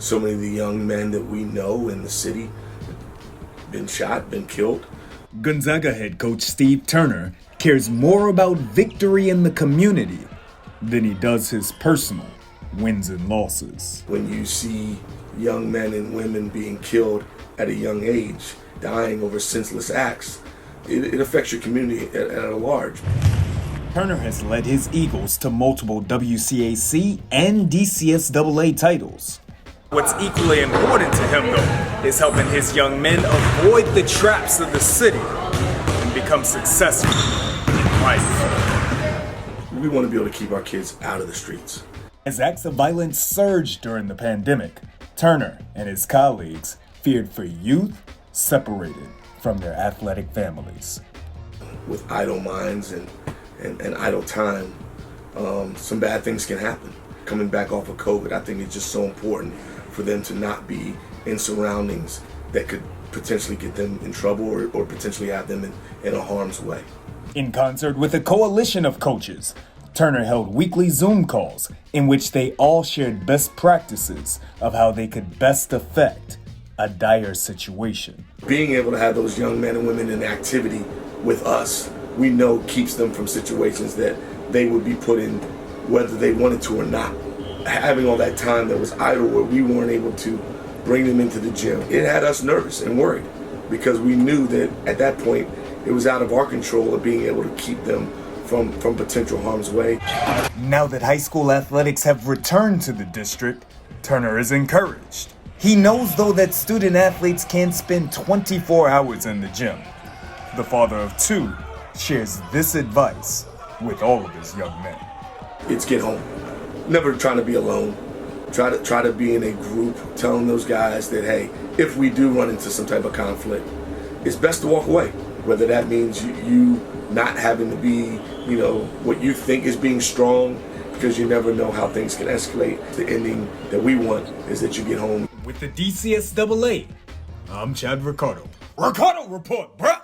so many of the young men that we know in the city been shot, been killed. Gonzaga head coach Steve Turner cares more about victory in the community than he does his personal wins and losses. When you see young men and women being killed at a young age, dying over senseless acts, it affects your community at large. Turner has led his Eagles to multiple WCAC and DCSAA titles. What's equally important to him, though, is helping his young men avoid the traps of the city and become successful in life. We want to be able to keep our kids out of the streets. As acts of violence surged during the pandemic, Turner and his colleagues feared for youth separated from their athletic families. With idle minds and idle time, some bad things can happen. Coming back off of COVID, I think it's just so important for them to not be in surroundings that could potentially get them in trouble or potentially have them in a harm's way. In concert with a coalition of coaches, Turner held weekly Zoom calls in which they all shared best practices of how they could best affect a dire situation. Being able to have those young men and women in activity with us, we know keeps them from situations that they would be put in whether they wanted to or not. Having all that time that was idle where we weren't able to bring them into the gym, it had us nervous and worried because we knew that at that point it was out of our control of being able to keep them from potential harm's way. Now that high school athletics have returned to the district, Turner is encouraged. He knows, though, that student athletes can't spend 24 hours in the gym. The father of two shares this advice with all of his young men. It's get home. Never trying to be alone. Try to be in a group, telling those guys that, hey, if we do run into some type of conflict, it's best to walk away. Whether that means you not having to be, what you think is being strong, because you never know how things can escalate. The ending that we want is that you get home. With the DCSAA, I'm Chad Ricardo. Ricardo Report, bruh!